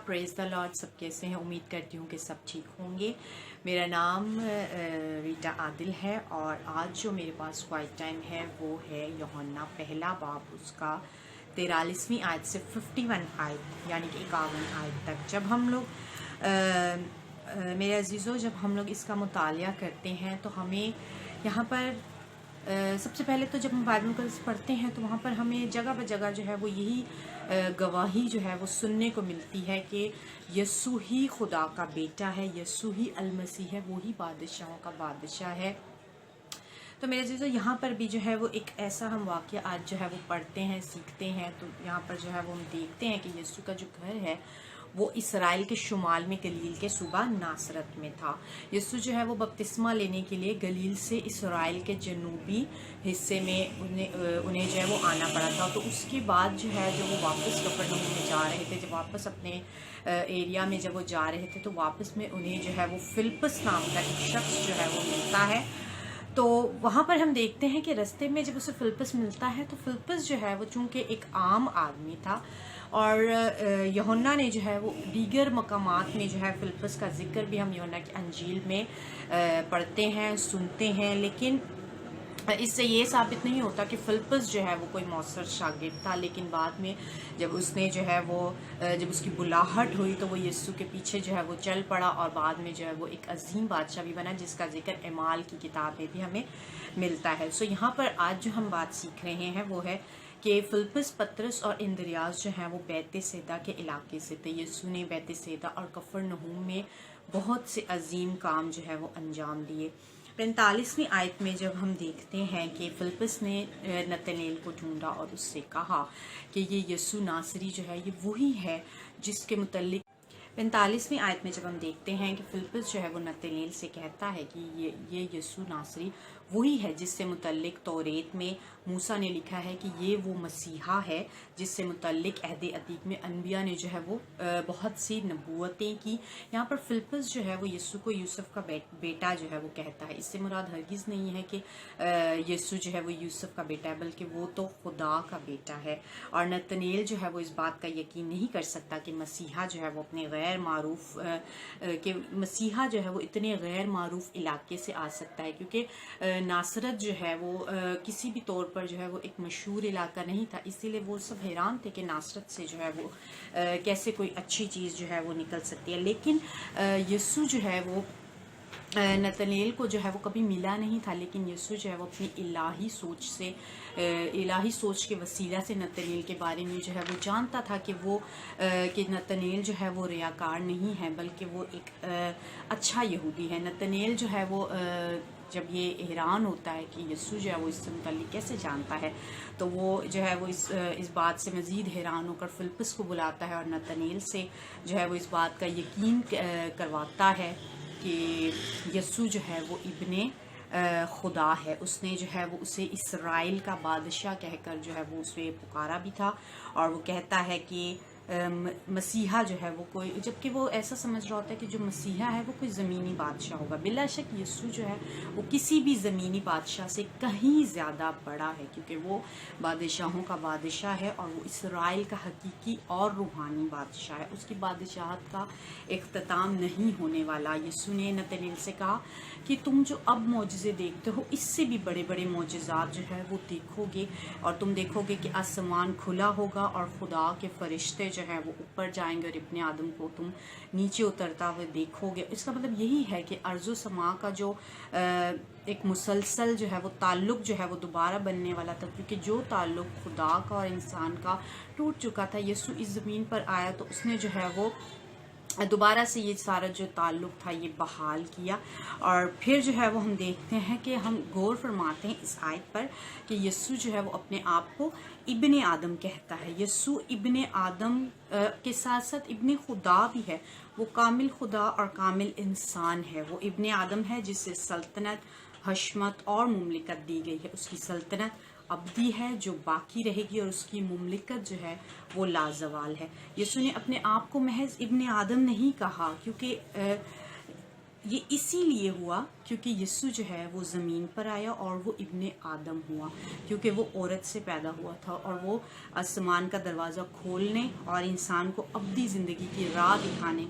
Praise the Lord. सब कैसे हैं? उम्मीद करती हूँ कि सब ठीक होंगे। मेरा नाम रीटा आदिल है और आज जो मेरे पास क्वाइट टाइम है वो है यूहन्ना पहला बाब उसका 43वीं आयत से 51 आयत यानी कि 51 आयत तक। जब हम लोग मेरे अजीज़ों जब हम लोग इसका मुतालिया करते हैं तो हमें यहाँ पर सबसे पहले तो जब हम बाइबल मुक़द्दस पढ़ते हैं तो वहाँ पर हमें जगह ब जगह जो है वो यही गवाही जो है वो सुनने को मिलती है कि यस्सु ही खुदा का बेटा है, यस्सु ही अलमसीह है, वो ही बादशाहों का बादशाह है। तो मेरे अजीज़ों यहाँ पर भी जो है वो एक ऐसा हम वाक़या आज जो है वो पढ़ते हैं, सीखते हैं। तो यहाँ पर जो है वो हम देखते हैं कि यस्सु का जो घर है वो इसराइल के शुमाल में गलील के सूबा नासरत में था। यस्सु जो है वो बपतिस्मा लेने के लिए गलील से इसराइल के जनूबी हिस्से में उन्हें जो है वो आना पड़ा था। तो उसके बाद जो है जब वो वापस कफरनहूम में जा रहे थे, जब वापस अपने एरिया में जब वो जा रहे थे तो वापस में उन्हें जो है वो फिलिप्पस नाम का एक शख्स जो है वो मिलता है। तो वहाँ पर हम देखते हैं कि रास्ते में जब उसे फिलिप्पस मिलता है तो फिलिप्पस जो है वो चूँकि एक आम आदमी था और यूहन्ना ने जो है वो दीगर मकामात में जो है फिलिप्पस का जिक्र भी हम यूहन्ना की अंजील में पढ़ते हैं, सुनते हैं। लेकिन इससे ये साबित नहीं होता कि फिलिप्पस जो है वो कोई मौसर शागिर्द था। लेकिन बाद में जब उसने जो है वो जब उसकी बुलाहट हुई तो वो यस्सु के पीछे जो है वो चल पड़ा और बाद में जो है वो एक अजीम बादशाह भी बना जिसका जिक्र एमाल की किताब में भी हमें मिलता है। सो यहाँ पर आज जो हम बात सीख रहे हैं वो है कि फिलिप्पस, पतरस और इंद्रियास जो हैं वो बैत सैदा के इलाके से थे। यस्सु ने बैत सैदा और कफरनहूम में बहुत से अजीम काम जो है वो अंजाम दिए। 45वीं आयत में जब हम देखते हैं कि फिलिप्पस ने नतनेल को ढूंढा और उससे कहा कि ये यस्सु नासरी जो है ये वही है जिसके मुतल्लिक 45वीं आयत में जब हम देखते हैं कि फिलिप्पस जो है वो नतनेल से कहता है कि ये यस्सु नासरी वही है जिससे मुतल्लिक तौरेत में मूसा ने लिखा है कि ये वो मसीहा है जिससे मुतल्लिक अहद अतीक में अनबिया ने जो है वो बहुत सी नबूवतें की। यहाँ पर फिलिप्पस जो है वो यस्सु को यूसुफ का बेटा जो है वो कहता है। इससे मुराद हरगिज़ नहीं है कि यस्सु जो है वो यूसुफ का बेटा है, बल्कि वो तो खुदा का बेटा है। और नतनेल जो है वो इस बात का यकीन नहीं कर सकता कि मसीहा जो है वो अपने गैर मारूफ कि मसीहा जो है वो इतने गैर मारूफ इलाके से आ सकता है, क्योंकि नासरत जो है वो किसी भी तौर पर जो है वो एक मशहूर इलाका नहीं था। इसीलिए वो सब हैरान थे कि नासरत से जो है वो कैसे कोई अच्छी चीज़ जो है वो निकल सकती है। लेकिन यस्सु जो है वो नतनेल को जो है वो कभी मिला नहीं था, लेकिन यस्सु जो है वो अपनी इलाही सोच के वसीला से नतनेल के बारे में जो है वो जानता था कि वो कि नतनेल जो है वो रियाकार नहीं है बल्कि वो एक अच्छा यहूदी है। नतनेल जो है वो जब ये हैरान होता है कि यस्सु जो है वो इससे मुतल्लिक कैसे जानता है, तो वो जो है वो इस बात से मज़ीद हैरान होकर फिलिप्पस को बुलाता है और नतनेल से जो है वो इस बात का यकीन करवाता है कि यस्सु जो है वो इब्ने खुदा है। उसने जो है वो उसे इसराइल का बादशाह कहकर जो है वो उसे पुकारा भी था और वो कहता है कि मसीहा जो है वो कोई, जबकि वो ऐसा समझ रहा होता है कि जो मसीहा है वो कोई ज़मीनी बादशाह होगा। बिला शक यस्सु जो है वो किसी भी ज़मीनी बादशाह से कहीं ज़्यादा बड़ा है, क्योंकि वो बादशाहों का बादशाह है और वो इसराइल का हकीकी और रूहानी बादशाह है। उसकी बादशाहत का इख्तिताम नहीं होने वाला। यस्सु ने नतनेल से कहा कि तुम जो अब मौजज़े देखते हो इससे भी बड़े बड़े मौजज़ात जो है वो देखोगे और तुम देखोगे कि आसमान खुला होगा और खुदा के फरिश्ते जो है वो ऊपर जाएंगे और इब्ने आदम को तुम नीचे उतरता हुए देखोगे। इसका मतलब यही है कि अर्ज़ो समा का जो एक मुसलसल जो है वो ताल्लुक़ जो है वो दोबारा बनने वाला था, क्योंकि जो ताल्लुक़ खुदा का और इंसान का टूट चुका था, यस्सु इस ज़मीन पर आया तो उसने जो है वो दोबारा से ये सारा जो ताल्लुक़ था ये बहाल किया। और फिर जो है वो हम देखते हैं कि हम गौर फरमाते हैं इस आयत पर कि यस्सु जो है वो अपने आप को इब्ने आदम कहता है। यस्सु इब्ने आदम के साथ साथ इब्ने खुदा भी है। वो कामिल खुदा और कामिल इंसान है। वो इब्ने आदम है जिसे सल्तनत, हशमत और मुमलिकत दी गई है। उसकी सल्तनत अब्दी है जो बाकी रहेगी और उसकी मुमलिकत जो है वो लाजवाल है। यस्सु ने अपने आप को महज इब्ने आदम नहीं कहा, क्योंकि یہ اسی لیے ہوا کیونکہ یسوع جو ہے وہ زمین پر آیا اور وہ ابن آدم ہوا، کیونکہ وہ عورت سے پیدا ہوا تھا اور وہ آسمان کا دروازہ کھولنے اور انسان کو ابدی زندگی کی راہ دکھانے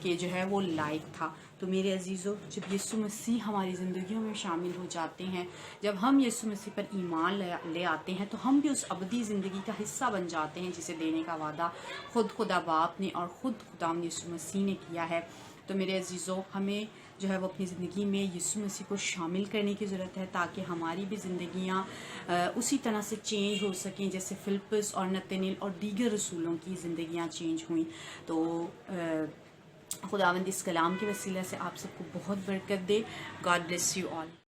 کے جو ہے وہ لائق تھا۔ تو میرے عزیزو، جب یسوع مسیح ہماری زندگیوں میں شامل ہو جاتے ہیں، جب ہم یسوع مسیح پر ایمان لے آتے ہیں، تو ہم بھی اس ابدی زندگی کا حصہ بن جاتے ہیں جسے دینے کا وعدہ خود خدا باپ نے اور خود خداوند یسوع مسیح نے کیا ہے۔ تو میرے عزیزو، ہمیں جو ہے وہ اپنی زندگی میں یسوع مسیح کو شامل کرنے کی ضرورت ہے تاکہ ہماری بھی زندگیاں اسی طرح سے چینج ہو سکیں جیسے فلپس اور نتنیل اور دیگر رسولوں کی زندگیاں چینج ہوئیں۔ تو خداوند اس کلام کے وسیلہ سے آپ سب کو بہت برکت دے۔ God bless you all.